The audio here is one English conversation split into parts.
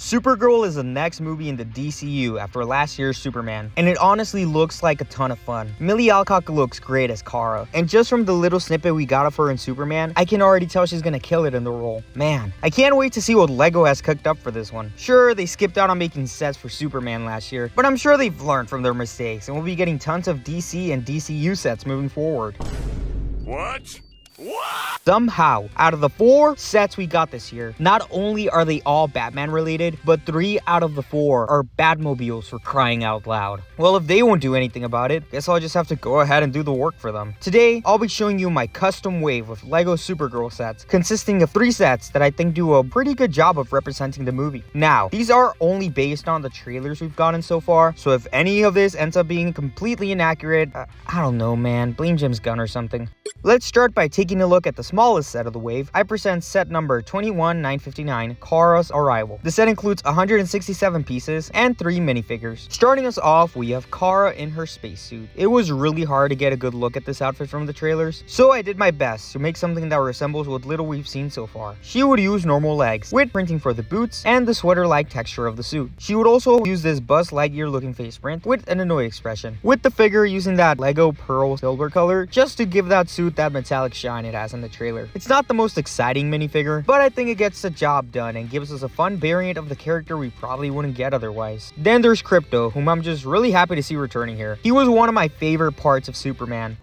Supergirl is the next movie in the DCU after last year's Superman, and it honestly looks like a ton of fun. Millie Alcock looks great as Kara, and just from the little snippet we got of her in Superman, I can already tell she's gonna kill it in the role. Man, I can't wait to see what LEGO has cooked up for this one. Sure, they skipped out on making sets for Superman last year, but I'm sure they've learned from their mistakes, and we'll be getting tons of DC and DCU sets moving forward. What? Somehow, out of the 4 sets we got this year, not only are they all Batman related, but 3 out of the 4 are Batmobiles, for crying out loud. Well, if they won't do anything about it, guess I'll just have to go ahead and do the work for them. Today, I'll be showing you my custom wave of LEGO Supergirl sets, consisting of 3 sets that I think do a pretty good job of representing the movie. Now, these are only based on the trailers we've gotten so far, so if any of this ends up being completely inaccurate, I don't know, man, blame James Gunn or something. Let's start by taking a look at the smallest set of the wave. I present set number 21959, Kara's Arrival. The set includes 167 pieces and 3 minifigures. Starting us off, we have Kara in her spacesuit. It was really hard to get a good look at this outfit from the trailers, so I did my best to make something that resembles what little we've seen so far. She would use normal legs, with printing for the boots and the sweater-like texture of the suit. She would also use this Buzz Lightyear looking face print with an annoyed expression, with the figure using that LEGO pearl silver color just to give that suit that metallic shine it has in the trailer. It's not the most exciting minifigure, but I think it gets the job done and gives us a fun variant of the character we probably wouldn't get otherwise. Then there's Krypto, whom I'm just really happy to see returning here. He was one of my favorite parts of Superman.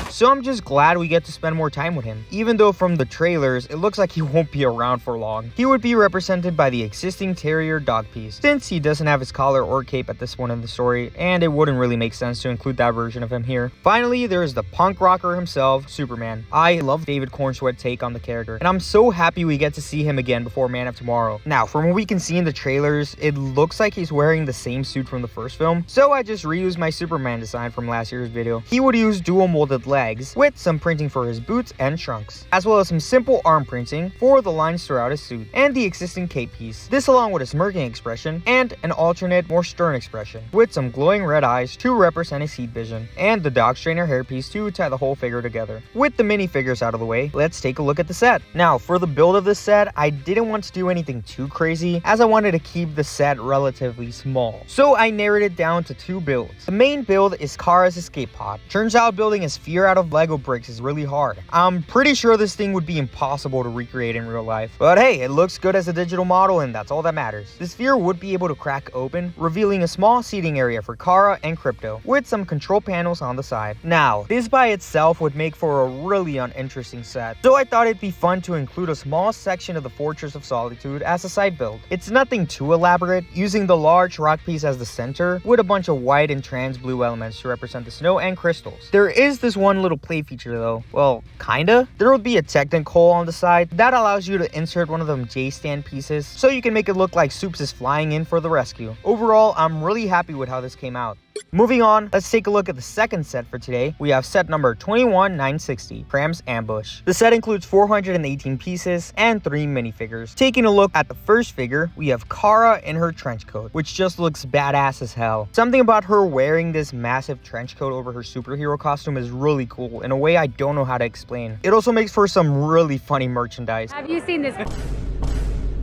So I'm just glad we get to spend more time with him. Even though from the trailers, it looks like he won't be around for long. He would be represented by the existing terrier dog piece, since he doesn't have his collar or cape at this point in the story, and it wouldn't really make sense to include that version of him here. Finally, there's the punk rocker himself, Superman. I love David Cornsweet's take on the character, and I'm so happy we get to see him again before Man of Tomorrow. Now, from what we can see in the trailers, it looks like he's wearing the same suit from the first film, so I just reused my Superman design from last year's video. He would use dual molded legs, with some printing for his boots and trunks, as well as some simple arm printing for the lines throughout his suit, and the existing cape piece. This along with a smirking expression, and an alternate, more stern expression, with some glowing red eyes to represent his heat vision, and the dog trainer hairpiece to tie the whole figure together. With the minifigures out of the way, let's take a look at the set. Now, for the build of this set, I didn't want to do anything too crazy, as I wanted to keep the set relatively small. So I narrowed it down to 2 builds. The main build is Kara's escape pod. Turns out building a sphere out of LEGO bricks is really hard. I'm pretty sure this thing would be impossible to recreate in real life, but hey, it looks good as a digital model and that's all that matters. The sphere would be able to crack open, revealing a small seating area for Kara and Krypto, with some control panels on the side. Now, this by itself would make for a really uninteresting set, so I thought it'd be fun to include a small section of the Fortress of Solitude as a side build. It's nothing too elaborate, using the large rock piece as the center, with a bunch of white and trans blue elements to represent the snow and crystals. There is this one little play feature though. Well, kinda. There will be a Technic hole on the side that allows you to insert one of them J-stand pieces so you can make it look like Soups is flying in for the rescue. Overall, I'm really happy with how this came out. Moving on, let's take a look at the second set for today. We have set number 21960, Krem's Ambush. The set includes 418 pieces and 3 minifigures. Taking a look at the first figure, we have Kara in her trench coat, which just looks badass as hell. Something about her wearing this massive trench coat over her superhero costume is really cool in a way I don't know how to explain. It also makes for some really funny merchandise. Have you seen this?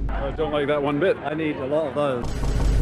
I don't like that one bit. I need a lot of those.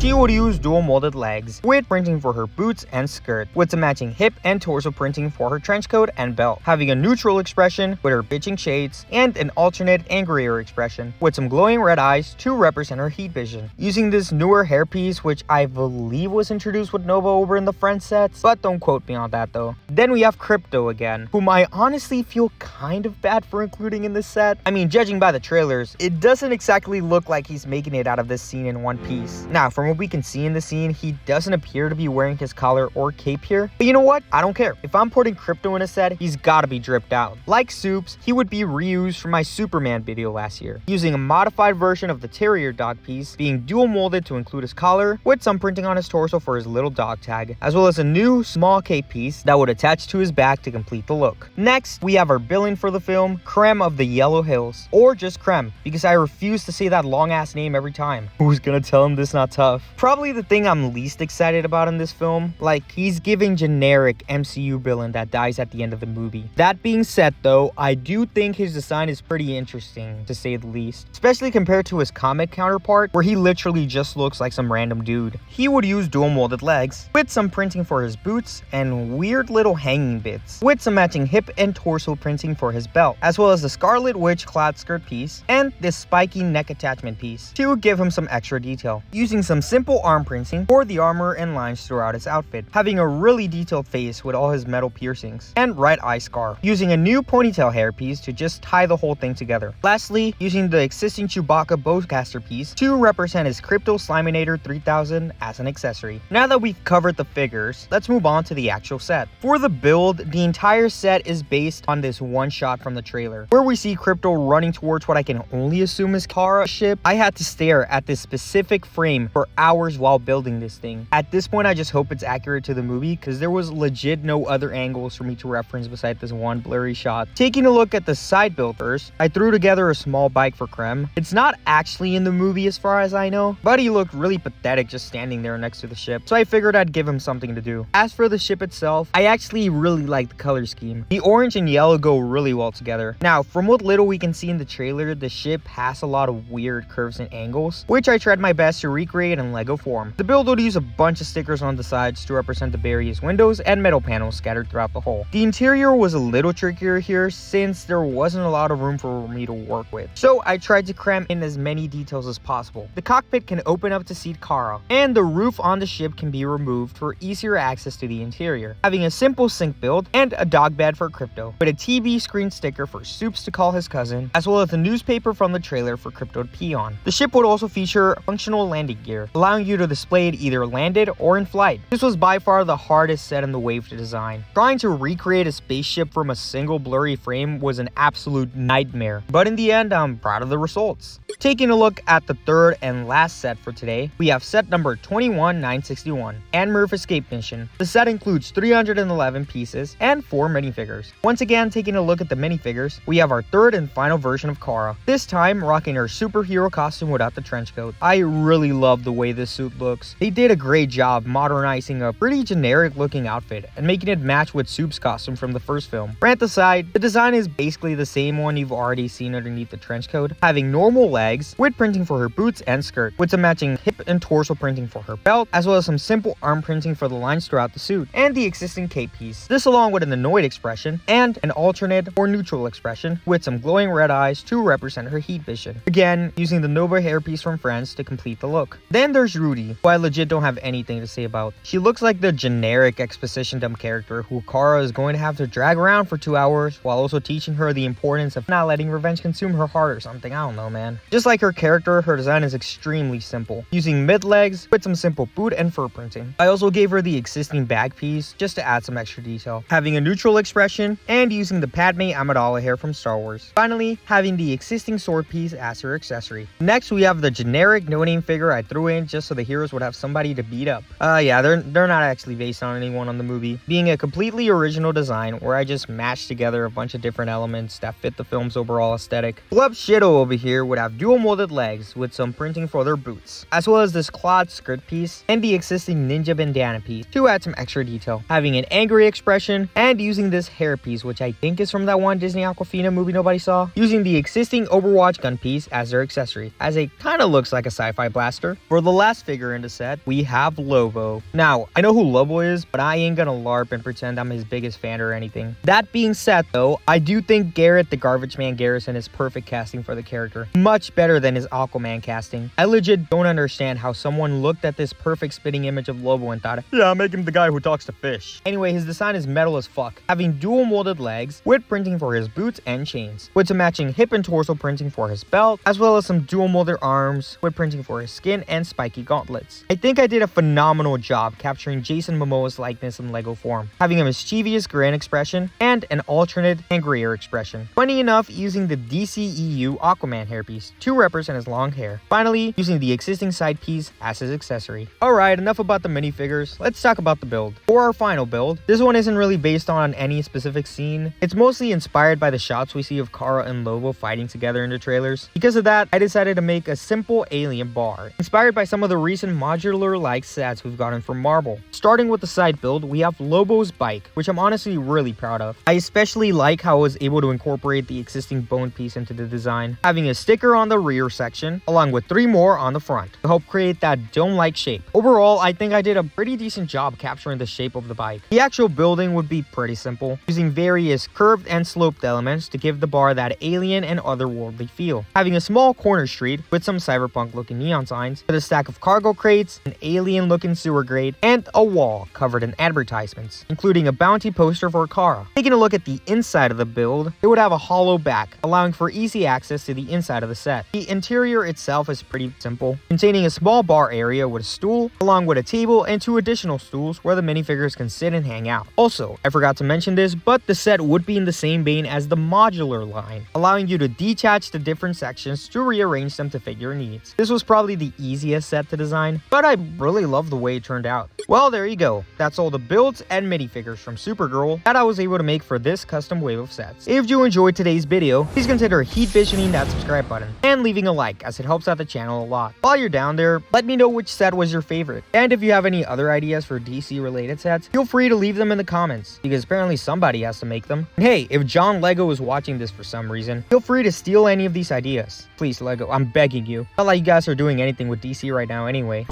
She would use dual molded legs, with printing for her boots and skirt, with some matching hip and torso printing for her trench coat and belt, having a neutral expression with her bitching shades, and an alternate angrier expression, with some glowing red eyes to represent her heat vision. Using this newer hairpiece, which I believe was introduced with Lobo over in the Friends sets, but don't quote me on that though. Then we have Krypto again, whom I honestly feel kind of bad for including in this set. I mean, judging by the trailers, it doesn't exactly look like he's making it out of this scene in one piece. Now, from what we can see in the scene, he doesn't appear to be wearing his collar or cape here, but you know what? I don't care. If I'm putting Krypto in a set, he's gotta be dripped out. Like Soups, he would be reused from my Superman video last year, using a modified version of the terrier dog piece, being dual molded to include his collar, with some printing on his torso for his little dog tag, as well as a new small cape piece that would attach to his back to complete the look. Next, we have our villain for the film, Krem of the Yellow Hills, or just Krem, because I refuse to say that long ass name every time. Who's gonna tell him this not tough? stuff. Probably the thing I'm least excited about in this film, like he's giving generic MCU villain that dies at the end of the movie. That being said though, I do think his design is pretty interesting to say the least, especially compared to his comic counterpart where he literally just looks like some random dude. He would use dual molded legs with some printing for his boots and weird little hanging bits with some matching hip and torso printing for his belt, as well as the Scarlet Witch clad skirt piece and this spiky neck attachment piece to give him some extra detail, using some simple arm printing for the armor and lines throughout his outfit, having a really detailed face with all his metal piercings and right eye scar, using a new ponytail hairpiece to just tie the whole thing together. Lastly, using the existing Chewbacca bowcaster piece to represent his Krypto Sliminator 3000 as an accessory. Now that we've covered the figures, let's move on to the actual set. For the build, the entire set is based on this one shot from the trailer, where we see Krypto running towards what I can only assume is Kara's ship. I had to stare at this specific frame for hours while building this thing. At this point, I just hope it's accurate to the movie, because there was legit no other angles for me to reference beside this one blurry shot. Taking a look at the side build first, I threw together a small bike for Krem. It's not actually in the movie as far as I know, but he looked really pathetic just standing there next to the ship, so I figured I'd give him something to do. As for the ship itself, I actually really like the color scheme. The orange and yellow go really well together. Now, from what little we can see in the trailer, the ship has a lot of weird curves and angles, which I tried my best to recreate in LEGO form. The build would use a bunch of stickers on the sides to represent the various windows and metal panels scattered throughout the hull. The interior was a little trickier here since there wasn't a lot of room for me to work with, so I tried to cram in as many details as possible. The cockpit can open up to seat Kara, and the roof on the ship can be removed for easier access to the interior, having a simple sink build and a dog bed for Krypto, with a TV screen sticker for Soups to call his cousin, as well as the newspaper from the trailer for Krypto to pee on. The ship would also feature functional landing gear, allowing you to display it either landed or in flight. This was by far the hardest set in the wave to design. Trying to recreate a spaceship from a single blurry frame was an absolute nightmare, but in the end, I'm proud of the results. Taking a look at the third and last set for today, we have set number 21961, Andmurph Escape Mission. The set includes 311 pieces and 4 minifigures. Once again, taking a look at the minifigures, we have our third and final version of Kara, this time rocking her superhero costume without the trench coat. I really love the way this suit looks. They did a great job modernizing a pretty generic looking outfit and making it match with Soup's costume from the first film. Rant aside, the design is basically the same one you've already seen underneath the trench coat, having normal legs with printing for her boots and skirt, with some matching hip and torso printing for her belt, as well as some simple arm printing for the lines throughout the suit, and the existing cape piece. This along with an annoyed expression and an alternate or neutral expression with some glowing red eyes to represent her heat vision. Again, using the Nova hairpiece from Friends to complete the look. Then there's Ruthye, who I legit don't have anything to say about. She looks like the generic exposition dumb character who Kara is going to have to drag around for 2 hours while also teaching her the importance of not letting revenge consume her heart or something. I don't know, man. Just like her character, her design is extremely simple, using mid legs with some simple boot and fur printing. I also gave her the existing bag piece just to add some extra detail, having a neutral expression and using the Padme Amidala hair from Star Wars. Finally, having the existing sword piece as her accessory. Next, we have the generic no-name figure I threw in just so the heroes would have somebody to beat up. Yeah, they're not actually based on anyone on the movie, being a completely original design where I just mashed together a bunch of different elements that fit the film's overall aesthetic. Blub Shido over here would have dual molded legs with some printing for their boots, as well as this cloth skirt piece and the existing ninja bandana piece to add some extra detail, having an angry expression and using this hair piece, which I think is from that one Disney Aquafina movie nobody saw, using the existing Overwatch gun piece as their accessory, as it kind of looks like a sci-fi blaster. For the last figure in the set, we have Lobo. Now, I know who Lobo is, but I ain't gonna LARP and pretend I'm his biggest fan or anything. That being said though, I do think Garrett the Garbage Man Garrison is perfect casting for the character. Much better than his Aquaman casting. I legit don't understand how someone looked at this perfect spitting image of Lobo and thought, yeah, make him the guy who talks to fish. Anyway, his design is metal as fuck, having dual molded legs with printing for his boots and chains, with some matching hip and torso printing for his belt, as well as some dual molded arms with printing for his skin and spiky gauntlets. I think I did a phenomenal job capturing Jason Momoa's likeness in LEGO form, having a mischievous grin expression and an alternate angrier expression. Funny enough, using the DCEU Aquaman hairpiece to represent his long hair. Finally, using the existing side piece as his accessory. Alright, enough about the minifigures, let's talk about the build. For our final build, this one isn't really based on any specific scene. It's mostly inspired by the shots we see of Kara and Lobo fighting together in the trailers. Because of that, I decided to make a simple alien bar, inspired by by some of the recent modular-like sets we've gotten from Marvel. Starting with the side build, we have Lobo's bike, which I'm honestly really proud of. I especially like how I was able to incorporate the existing bone piece into the design, having a sticker on the rear section, along with 3 more on the front, to help create that dome-like shape. Overall, I think I did a pretty decent job capturing the shape of the bike. The actual building would be pretty simple, using various curved and sloped elements to give the bar that alien and otherworldly feel. Having a small corner street with some cyberpunk-looking neon signs, with a stack of cargo crates, an alien-looking sewer grate, and a wall covered in advertisements, including a bounty poster for Kara. Taking a look at the inside of the build, it would have a hollow back, allowing for easy access to the inside of the set. The interior itself is pretty simple, containing a small bar area with a stool, along with a table and 2 additional stools where the minifigures can sit and hang out. Also, I forgot to mention this, but the set would be in the same vein as the modular line, allowing you to detach the different sections to rearrange them to fit your needs. This was probably the easiest set to design, but I really love the way it turned out. Well, there you go. That's all the builds and minifigures from Supergirl that I was able to make for this custom wave of sets. If you enjoyed today's video, please consider heat visioning that subscribe button and leaving a like, as it helps out the channel a lot. While you're down there, let me know which set was your favorite. And if you have any other ideas for DC related sets, feel free to leave them in the comments, because apparently somebody has to make them. And hey, if John Lego is watching this for some reason, feel free to steal any of these ideas. Please, Lego, I'm begging you. Not like you guys are doing anything with DC right now anyway.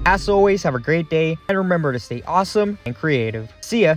As always, have a great day, and remember to stay awesome and creative. See ya!